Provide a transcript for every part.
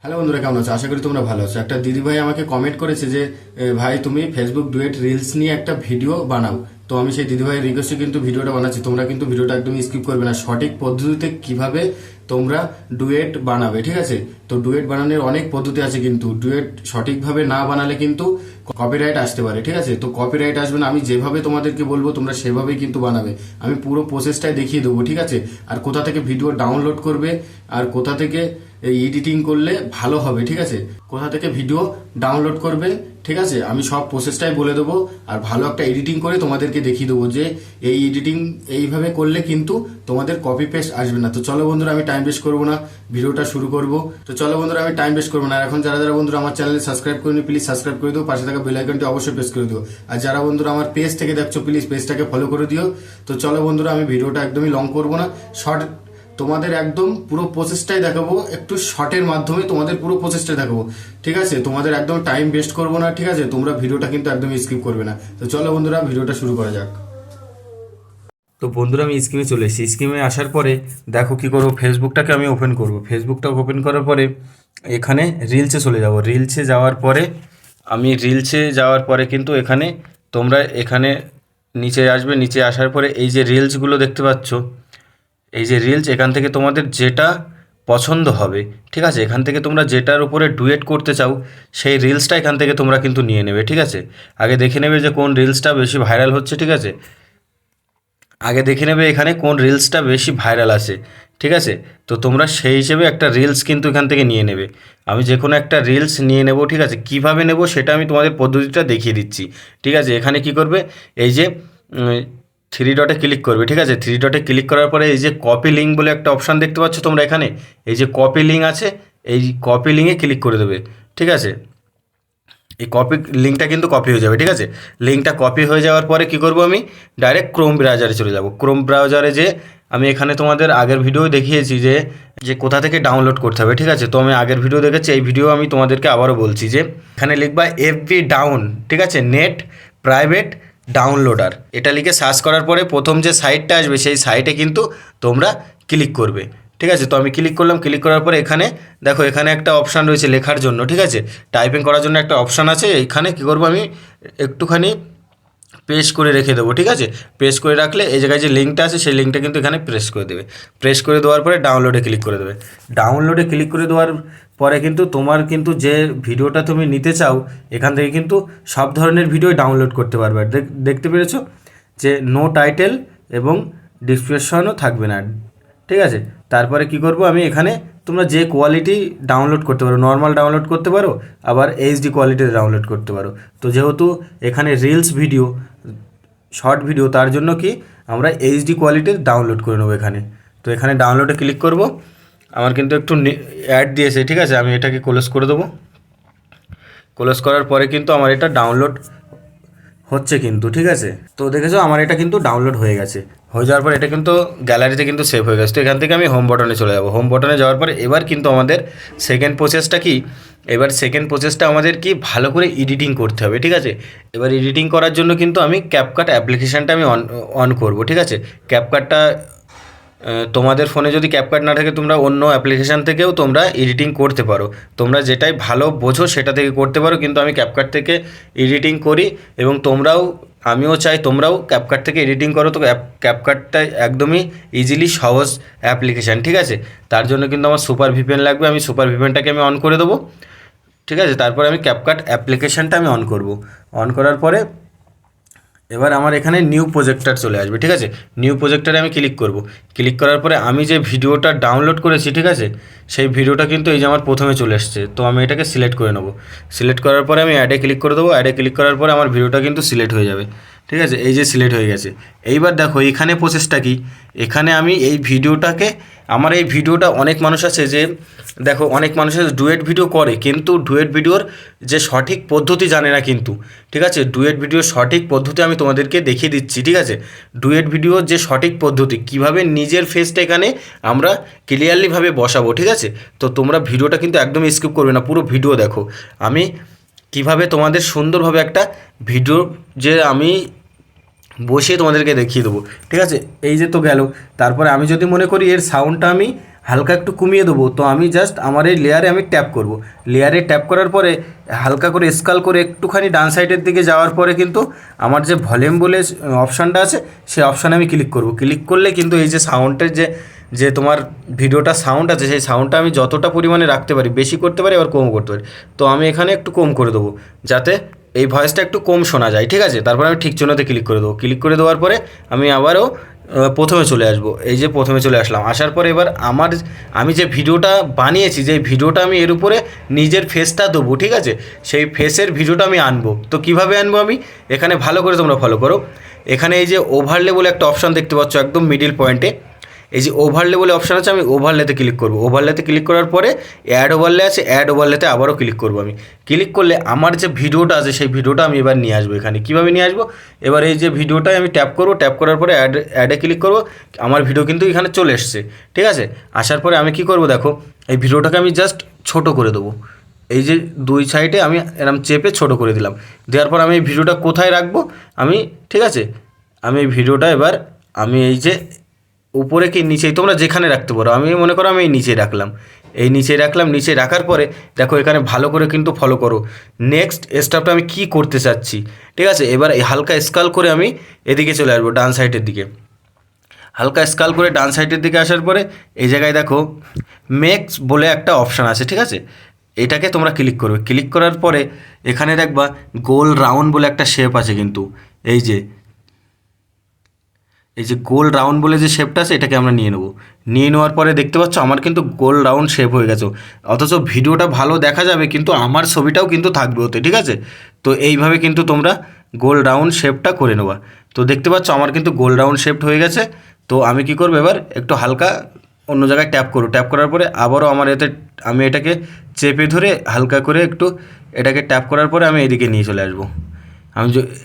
Hello বন্ধুরা, কেমন আছো? আশা করি তোমরা ভালো আছো। একটা দিদিভাই আমাকে কমেন্ট করেছে যে ভাই তুমি ফেসবুক ডুয়েট রিলস নিয়ে একটা ভিডিও বানাও। তো আমি সেই দিদিভাইয়ের রিকোয়েস্টে কিন্তু ভিডিওটা বানাচ্ছি। তোমরা কিন্তু ভিডিওটা একদম স্কিপ করবে না। সঠিক পদ্ধতিতে কিভাবে তোমরা ডুয়েট বানাবে, ঠিক আছে? তো ডুয়েট বানানোর অনেক পদ্ধতি আছে, কিন্তু ডুয়েট সঠিকভাবে না বানালে কিন্তু কপিরাইট আসতে পারে, ঠিক আছে? তো কপিরাইট আসবে না। আমি যেভাবে তোমাদেরকে বলবো তোমরা সেভাবেই কিন্তু বানাবে। আমি পুরো প্রসেসটাই দেখিয়ে দেবো, ঠিক আছে? আর কোথা থেকে ভিডিও ডাউনলোড করবে আর কোথা থেকে এডিটিং করলে ভালো হবে, ঠিক আছে? কোথা থেকে ভিডিও ডাউনলোড করবে, ঠিক আছে? আমি সব প্রসেসটাই বলে দেবো। আর ভালো একটা এডিটিং করে তোমাদেরকে দেখিয়ে দেবো যে এই এডিটিং এইভাবে করলে কিন্তু তোমাদের কপি পেস্ট আসবে না। তো চলো বন্ধুরা, আমি টাইম ওয়েস্ট করবো না, ভিডিওটা শুরু করব। তো চলো বন্ধুরা, আমি টাইম ওয়েস্ট করবো না। আর এখন যারা যারা বন্ধুরা আমার চ্যানেলে সাবস্ক্রাইব করেনি, প্লিজ সাবস্ক্রাইব করে দিও। পাশে থাকা বেল আইকনটি অবশ্যই প্রেস করে দিও। আর যারা বন্ধুরা আমার পেজ থেকে দেখছো, প্লিজ পেজটাকে ফলো করে দিও। তো চলো বন্ধুরা, আমি ভিডিওটা একদমই লং করবো না, শর্ট তোমাদের একদম পুরো প্রসেসটাই দেখাবো। একটু শর্টের মাধ্যমে তোমাদের পুরো প্রসেসটাই দেখাবো, ঠিক আছে? তোমাদের একদম টাইম ওয়েস্ট করবো না, ঠিক আছে? তোমরা ভিডিওটা কিন্তু একদম স্কিপ করবে না। তো চলো বন্ধুরা, ভিডিওটা শুরু করা যাক। তো বন্ধুরা, আমি স্কিমে চলে এসেছি। স্কিমে আসার পরে দেখো কি করবো, ফেসবুকটাকে আমি ওপেন করব। ফেসবুকটা ওপেন করার পরে এখানে রিলসে চলে যাব। রিলসে যাওয়ার পরে কিন্তু এখানে তোমরা এখানে নিচে আসবে। নিচে আসার পরে এই যে রিলসগুলো দেখতে পাচ্ছ, এই যে রিলস, এখান থেকে তোমাদের যেটা পছন্দ হবে, ঠিক আছে? এখান থেকে তোমরা যেটার উপরে ডুয়েট করতে চাও সেই রিলসটা এখান থেকে তোমরা কিন্তু নিয়ে নেবে, ঠিক আছে? আগে দেখে নেবে যে কোন রিলসটা বেশি ভাইরাল হচ্ছে, ঠিক আছে? আগে দেখে নেবে এখানে কোন রিলসটা বেশি ভাইরাল আছে, ঠিক আছে? তো তোমরা সেই হিসেবে একটা রিলস কিন্তু এখান থেকে নিয়ে নেবে। আমি যে কোনো একটা রিলস নিয়ে নেব, ঠিক আছে? কিভাবে নেব সেটা আমি তোমাদের পদ্ধতিটা দেখিয়ে দিচ্ছি, ঠিক আছে? এখানে কি করবে, এই যে থ্রি ডটে ক্লিক করবে, ঠিক আছে? থ্রি ডটে ক্লিক করার পরে এই যে কপি লিঙ্ক বলে একটা অপশান দেখতে পাচ্ছ তোমরা এখানে, এই যে কপি লিঙ্ক আছে, এই কপি লিঙ্কে ক্লিক করে দেবে, ঠিক আছে? এই কপি লিঙ্কটা কিন্তু কপি হয়ে যাবে, ঠিক আছে? লিঙ্কটা কপি হয়ে যাওয়ার পরে কি করব, আমি ডাইরেক্ট ক্রোম ব্রাউজারে চলে যাব। ক্রোম ব্রাউজারে যে আমি এখানে তোমাদের আগের ভিডিও দেখিয়েছি যে যে কোথা থেকে ডাউনলোড করতে হবে, ঠিক আছে? তো আমি আগের ভিডিও দেখেছি, এই ভিডিও আমি তোমাদেরকে আবারও বলছি যে এখানে লিখবা এফবি ডাউন, ঠিক আছে? নেট প্রাইভেট ডাউনলোডার, এটা লিখে সার্চ করার পরে প্রথম যে সাইটটা আসবে সেই সাইটে কিন্তু তোমরা ক্লিক করবে, ঠিক আছে? তো আমি ক্লিক করলাম। ক্লিক করার পরে এখানে দেখো, এখানে একটা অপশান রয়েছে লেখার জন্য, ঠিক আছে? টাইপিং করার জন্য একটা অপশান আছে। এইখানে কী করবো, আমি একটুখানি প্রেস করে রেখে দেবো, ঠিক আছে? প্রেস করে রাখলে এই জায়গায় যে লিঙ্কটা আছে সেই লিঙ্কটা কিন্তু এখানে প্রেস করে দেবে। প্রেস করে দেওয়ার পরে ডাউনলোডে ক্লিক করে দেবে। ডাউনলোডে ক্লিক করে দেওয়ার পরে কিন্তু তোমার কিন্তু যে ভিডিওটা তুমি নিতে চাও এখান থেকে কিন্তু সব ধরনের ভিডিও ডাউনলোড করতে পারবে। আর দেখতে পেরেছো যে নো টাইটেল এবং ডিসক্রিপশনও থাকবে না, ঠিক আছে? তারপরে কি করব, আমি এখানে তোমরা যে কোয়ালিটি ডাউনলোড করতে পারো, নর্মাল ডাউনলোড করতে পারো, আবার এইচডি কোয়ালিটিতে ডাউনলোড করতে পারো। তো যেহেতু এখানে রিলস ভিডিও, শর্ট ভিডিও, তার জন্য কি আমরা এইচডি কোয়ালিটির ডাউনলোড করে নেবো এখানে। তো এখানে ডাউনলোডে ক্লিক করব। আমার কিন্তু একটু অ্যাড দিয়েছে, ঠিক আছে? আমি এটাকে ক্লোজ করে দেবো। ক্লোজ করার পরে কিন্তু আমার এটা ডাউনলোড হচ্ছে কিন্তু, ঠিক আছে? তো দেখেছো আমার এটা কিন্তু ডাউনলোড হয়ে গেছে। হয়ে যাওয়ার পর এটা কিন্তু গ্যালারিতে কিন্তু সেভ হয়ে গেছে। তো এখান থেকে আমি হোম বাটনে চলে যাব। হোম বাটনে যাওয়ার পরে এবার কিন্তু আমাদের সেকেন্ড প্রসেসটা কি, এবার সেকেন্ড প্রসেসটা আমাদের কি ভালো করে এডিটিং করতে হবে, ঠিক আছে? এবার এডিটিং করার জন্য কিন্তু আমি ক্যাপকাট অ্যাপ্লিকেশানটা আমি অন করব, ঠিক আছে? ক্যাপকাটটা তোমাদের ফোনে যদি ক্যাপকাট না থাকে তোমরা অন্য অ্যাপ্লিকেশান থেকেও তোমরা এডিটিং করতে পারো। তোমরা যেটাই ভালো বোঝো সেটা থেকে করতে পারো, কিন্তু আমি ক্যাপকাট থেকে এডিটিং করি এবং আমিও চাই তোমরাও ক্যাপকাট থেকে এডিটিং করো। তো ক্যাপকাটটা একদমই ইজিলি সহজ অ্যাপ্লিকেশান, ঠিক আছে? তার জন্য কিন্তু আমার সুপার ভিপিএন লাগবে। আমি সুপার ভিপিএনটাকে আমি অন করে দেবো, ঠিক আছে? তারপরে আমি ক্যাপকাট অ্যাপ্লিকেশানটা আমি অন করব। অন করার পরে এবার আমার এখানে নিউ প্রজেক্টর চলে আসবে, ঠিক আছে? নিউ প্রজেক্টরে আমি ক্লিক করব। ক্লিক করার পরে আমি যে ভিডিওটা ডাউনলোড করেছি, ঠিক আছে, সেই ভিডিওটা কিন্তু এই যে আমার প্রথমে চলে এসছে। তো আমি এটাকে সিলেক্ট করে নেব। সিলেক্ট করার পরে আমি অ্যাডে ক্লিক করে দেবো। অ্যাডে ক্লিক করার পরে আমার ভিডিওটা কিন্তু সিলেক্ট হয়ে যাবে, ঠিক আছে? এই যে সিলেক্ট হয়ে গেছে। এইবার দেখো এখানে প্রসেসটা কি, এখানে আমি এই ভিডিওটাকে, আমার এই ভিডিওটা অনেক মানুষ আছে যে দেখো অনেক মানুষের ডুয়েট ভিডিও করে, কিন্তু ডুয়েট ভিডিওর যে সঠিক পদ্ধতি জানে না কিন্তু, ঠিক আছে? ডুয়েট ভিডিওর সঠিক পদ্ধতি আমি তোমাদেরকে দেখিয়ে দিচ্ছি, ঠিক আছে? ডুয়েট ভিডিওর যে সঠিক পদ্ধতি, কিভাবে নিজের ফেসটা এখানে আমরা ক্লিয়ারলিভাবে বসাবো, ঠিক আছে? তো তোমরা ভিডিওটা কিন্তু একদম স্কিপ করবে না, পুরো ভিডিও দেখো। আমি কিভাবে তোমাদের সুন্দরভাবে একটা ভিডিও যে আমি বসিয়ে তোমাদেরকে দেখিয়ে দেবো, ঠিক আছে? এই যে তো গেল। তারপরে আমি যদি মনে করি এর সাউন্ডটা আমি হালকা একটু কমিয়ে দেবো। তো আমি জাস্ট আমার এই লেয়ারে আমি ট্যাপ করব। লেয়ারে ট্যাপ করার পরে হালকা করে স্কেল করে একটুখানি ডান সাইডের দিকে যাওয়ার পরে কিন্তু আমার যে ভলিউম বলে অপশানটা আছে সেই অপশানে আমি ক্লিক করব। ক্লিক করলে কিন্তু এই যে সাউন্ডের যে যে তোমার ভিডিওটা সাউন্ড আছে সেই সাউন্ডটা আমি যতটা পরিমাণে রাখতে পারি, বেশি করতে পারি আবার কম করতে পারি। তো আমি এখানে একটু কম করে দেবো যাতে এই ভয়েসটা একটু কম শোনা যায়, ঠিক আছে। তারপর আমি ঠিক চিহ্নতে ক্লিক করে দেবো। ক্লিক করে দেওয়ার পরে আমি আবারও প্রথমে চলে আসবো। এই যে প্রথমে চলে আসলাম, আসার পরে এবার আমি যে ভিডিওটা বানিয়েছি, যে ভিডিওটা আমি এর উপরে নিজের ফেসটা দেবো, ঠিক আছে। সেই ফেসের ভিডিওটা আমি আনবো। তো কিভাবে আনবো আমি, এখানে ভালো করে তোমরা ফলো করো। এখানে এই যে ওভারলে বলে একটা অপশান দেখতে পাচ্ছ একদম মিডিল পয়েন্টে, এই যে ওভারলে বলে অপশান আছে, আমি ওভারলেতে ক্লিক করবো। ওভারলেতে ক্লিক করার পরে অ্যাড ওভারলে আছে, অ্যাড ওভারলেতে আবারও ক্লিক করবো। আমি ক্লিক করলে আমার যে ভিডিওটা আছে সেই ভিডিওটা আমি এবার নিয়ে আসবো এখানে। কীভাবে নিয়ে আসবো, এবার এই যে ভিডিওটায় আমি ট্যাপ করবো, ট্যাপ করার পরে অ্যাডে ক্লিক করবো। আমার ভিডিও কিন্তু এখানে চলে এসছে, ঠিক আছে। আসার পরে আমি কী করবো দেখো, এই ভিডিওটাকে আমি জাস্ট ছোটো করে দেবো। এই যে দুই সাইডে আমি এরকম চেপে ছোটো করে দিলাম। দেওয়ার পর আমি এই ভিডিওটা কোথায় রাখবো আমি, ঠিক আছে। আমি এই ভিডিওটা এবার আমি এই যে উপরে কি নিচেই তোমরা যেখানে রাখতে পারো, আমি মনে করো আমি এই নিচে রাখলাম। এই নিচে রাখলাম। নিচে রাখার পরে দেখো এখানে ভালো করে কিন্তু ফলো করো। নেক্সট স্টেপটা আমি কি করতে চাচ্ছি, ঠিক আছে। এবার এই হালকা স্কেল করে আমি এদিকে চলে আসবো, ডান সাইডের দিকে। হালকা স্কেল করে ডান সাইডের দিকে আসার পরে এই জায়গায় দেখো মেক্স বলে একটা অপশান আছে, ঠিক আছে। এটাকে তোমরা ক্লিক করবে। ক্লিক করার পরে এখানে দেখবা গোল রাউন্ড বলে একটা শেপ আছে কিন্তু, এই যে গোল রাউন্ড বলে যে শেপটা আছে এটাকে আমরা নিয়ে নেবো। নিয়ে নেওয়ার পরে দেখতে পাচ্ছ আমার কিন্তু গোল রাউন্ড শেপ হয়ে গেছে। অথচ ভিডিওটা ভালো দেখা যাবে কিন্তু আমার ছবিটাও কিন্তু থাকবে ওতে, ঠিক আছে। তো এইভাবে কিন্তু তোমরা গোল রাউন্ড শেপটা করে নেবা। তো দেখতে পাচ্ছ আমার কিন্তু গোল রাউন্ড শেপ হয়ে গেছে। তো আমি কি করবো, এবার একটু হালকা অন্য জায়গায় ট্যাপ করব। ট্যাপ করার পরে আবারও আমার আমি এটাকে চেপে ধরে হালকা করে একটু এটাকে ট্যাপ করার পরে আমি এদিকে নিয়ে চলে আসবো।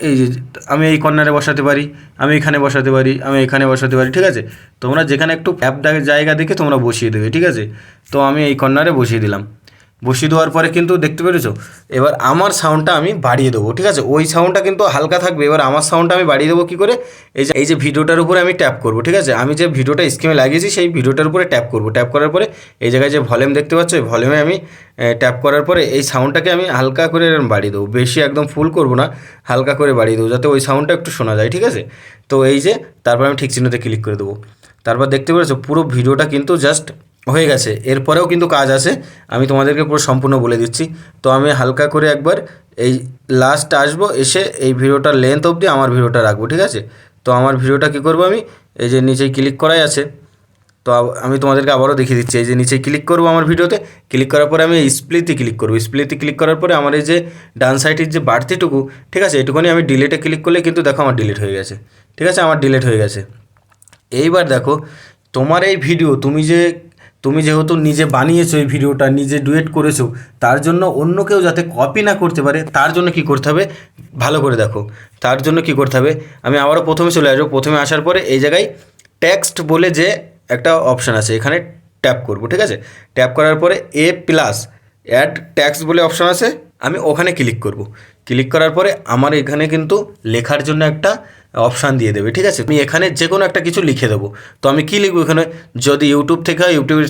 এই যে আমি এই কর্নারে বসাতে পারি, আমি এখানে বসাতে পারি, আমি এখানে বসাতে পারি, ঠিক আছে। তোমরা যেখানে একটু অ্যাপ জায়গা দেখে তোমরা বসিয়ে দেবে, ঠিক আছে। তো আমি এই কর্নারে বসিয়ে দিলাম। বসিয়ে দেওয়ার পরে কিন্তু দেখতে পেরেছো এবার আমার সাউন্ডটা আমি বাড়িয়ে দেবো, ঠিক আছে। ওই সাউন্ডটা কিন্তু হালকা থাকবে, এবার আমার সাউন্ডটা আমি বাড়িয়ে দেবো কী করে, এই যে ভিডিওটার উপরে আমি ট্যাপ করবো, ঠিক আছে। আমি যে ভিডিওটা স্ক্রিনে লাগিয়েছি সেই ভিডিওটার উপরে ট্যাপ করবো। ট্যাপ করার পরে এই জায়গায় যে ভলিউম দেখতে পাচ্ছ, এই ভলিউমে আমি ট্যাপ করার পরে এই সাউন্ডটাকে আমি হালকা করে বাড়িয়ে দেবো। বেশি একদম ফুল করবো না, হালকা করে বাড়িয়ে দেবো যাতে ওই সাউন্ডটা একটু শোনা যায়, ঠিক আছে। তো এই যে তারপর আমি ঠিক চিহ্নতে ক্লিক করে দেবো। তারপর দেখতে পেরেছো পুরো ভিডিওটা কিন্তু জাস্ট হয়ে গেছে। এরপরেও কিন্তু কাজ আছে, আমি তোমাদেরকে পুরো সম্পূর্ণ বলে দিচ্ছি। তো আমি হালকা করে একবার এই লাস্ট আসবো, এসে এই ভিডিওটার লেন্থ অবধি আমার ভিডিওটা রাখবো, ঠিক আছে। তো আমার ভিডিওটা কী করবো, আমি এই যে নিচেই ক্লিক করাই আছে। তো আমি তোমাদেরকে আবারও দেখিয়ে দিচ্ছি। এই যে নিচে ক্লিক করবো আমার ভিডিওতে, ক্লিক করার পরে আমি স্প্লিতে ক্লিক করবো। স্প্লিতে ক্লিক করার পরে আমার এই যে ডান সাইডের যে বাড়তিটুকু, ঠিক আছে, এটুকুনি আমি ডিলিটে ক্লিক করলে কিন্তু দেখো আমার ডিলিট হয়ে গেছে, ঠিক আছে। আমার ডিলিট হয়ে গেছে। এইবার দেখো তোমার এই ভিডিও তুমি যেহেতু নিজে বানিয়েছো, এই ভিডিওটা নিজে ডুয়েট করেছো, তার জন্য অন্য কেউ যাতে কপি না করতে পারে তার জন্য কি করতে হবে ভালো করে দেখো। তার জন্য কি করতে হবে, আমি আবারও প্রথমে চলে আসবো। প্রথমে আসার পরে এই জায়গায় টেক্সট বলে যে একটা অপশান আছে, এখানে ট্যাপ করব, ঠিক আছে। ট্যাপ করার পরে অ্যাড টেক্সট বলে অপশান আছে, আমি ওখানে ক্লিক করব। ক্লিক করার পরে আমার এখানে কিন্তু লেখার জন্য একটা অপশান দিয়ে দেবে, ঠিক আছে। আমি এখানে যে কোনো একটা কিছু লিখে দেবো। তো আমি কী লিখবো এখানে, যদি ইউটিউব থেকে হয় ইউটিউবের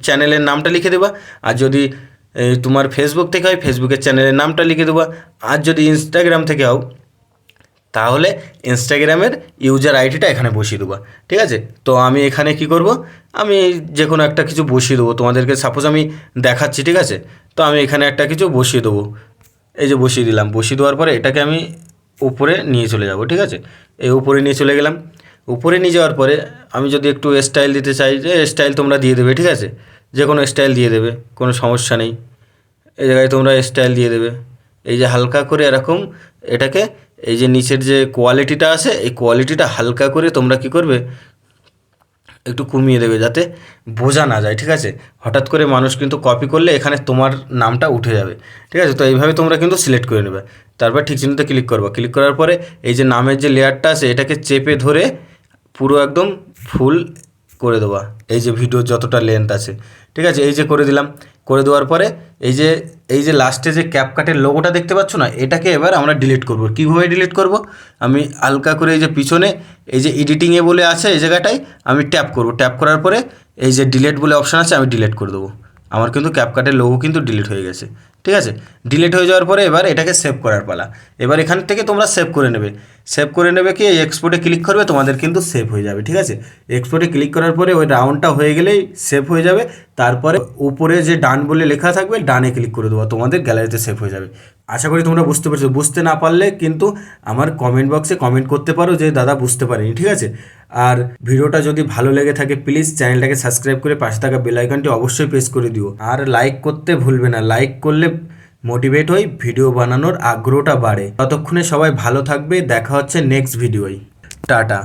চ্যানেলের নামটা লিখে দেবা, আর যদি তোমার ফেসবুক থেকে হয় ফেসবুকের চ্যানেলের নামটা লিখে দেবা, আর যদি ইনস্টাগ্রাম থেকে হও তাহলে ইনস্টাগ্রামের ইউজার আইডিটা এখানে বসিয়ে দেবো, ঠিক আছে। তো আমি এখানে কি করব, আমি যে কোনো একটা কিছু বসিয়ে দেবো তোমাদেরকে, সাপোজ আমি দেখাচ্ছি, ঠিক আছে। তো আমি এখানে একটা কিছু বসিয়ে দেবো, এই যে বসিয়ে দিলাম। বসিয়ে দেওয়ার পরে এটাকে আমি উপরে নিয়ে চলে যাব, ঠিক আছে। এই উপরে নিয়ে চলে গেলাম। উপরে নিয়ে যাওয়ার পরে আমি যদি একটু স্টাইল দিতে চাই, যে স্টাইল তোমরা দিয়ে দেবে, ঠিক আছে। যে কোনো স্টাইল দিয়ে দেবে, কোনো সমস্যা নেই। এই জায়গায় তোমরা স্টাইল দিয়ে দেবে। এই যে হালকা করে এরকম এটাকে, এই যে নিচের যে কোয়ালিটিটা আছে এই কোয়ালিটিটা হালকা করে তোমরা কি করবে একটু কমিয়ে দেবে, যাতে বোঝা না যায়, ঠিক আছে। হঠাৎ করে মানুষ কিন্তু কপি করলে এখানে তোমার নামটা উঠে যাবে, ঠিক আছে। তো এইভাবে তোমরা কিন্তু সিলেক্ট করে নেবে। তারপর ঠিক চিহ্নতে ক্লিক করবে। ক্লিক করার পরে এই যে নামের যে লেয়ারটা আছে এটাকে চেপে ধরে পুরো একদম ফুল করে দেওয়া, এই যে ভিডিও যতটা লেন্থ আছে, ঠিক আছে। এই যে করে দিলাম। করে দেওয়ার পরে এই যে লাস্টে যে ক্যাপকাটের লোগোটা দেখতে পাচ্ছ না, এটাকে এবার আমরা ডিলিট করব। কীভাবে ডিলিট করব? আমি হালকা করে এই যে পিছনে এই যে এডিটিংয়ে বলে আছে এই জায়গাটায় আমি ট্যাপ করব। ট্যাপ করার পরে এই যে ডিলিট বলে অপশান আছে, আমি ডিলিট করে দেবো। আমার কিন্তু ক্যাপকাটের লোগো কিন্তু ডিলিট হয়ে গেছে। ঠিক আছে, ডিলিট হয়ে যাওয়ার পরে এবার এটাকে সেভ করার পালা। এবার এখান থেকে তোমরা সেভ করে নেবে। সেভ করে নেবে কি, এক্সপোর্টে ক্লিক করবে, তোমাদের কিন্তু সেভ হয়ে যাবে। ঠিক আছে, এক্সপোর্টে ক্লিক করার পরে ওই রাউন্ডটা হয়ে গেলেই সেভ হয়ে যাবে। তারপরে উপরে যে ডান বলে লেখা থাকবে, ডানে ক্লিক করে দেবো, তোমাদের গ্যালারিতে সেভ হয়ে যাবে। আশা করি তোমরা বুঝতে পেরেছো। বুঝতে না পারলে কিন্তু আমার কমেন্ট বক্সে কমেন্ট করতে পারো যে দাদা বুঝতে পারিনি। ঠিক আছে, আর ভিডিওটা যদি ভালো লেগে থাকে প্লিজ চ্যানেলটাকে সাবস্ক্রাইব করে পাশে থাকা বেল আইকনটি অবশ্যই প্রেস করে দিও। আর লাইক করতে ভুলবে না, লাইক করলে মোটিভেট হই, ভিডিও বানানোর আগ্রহটা বাড়ে। ততক্ষণে সবাই ভালো থাকবে, দেখা হচ্ছে নেক্সট ভিডিওয়। টাটা।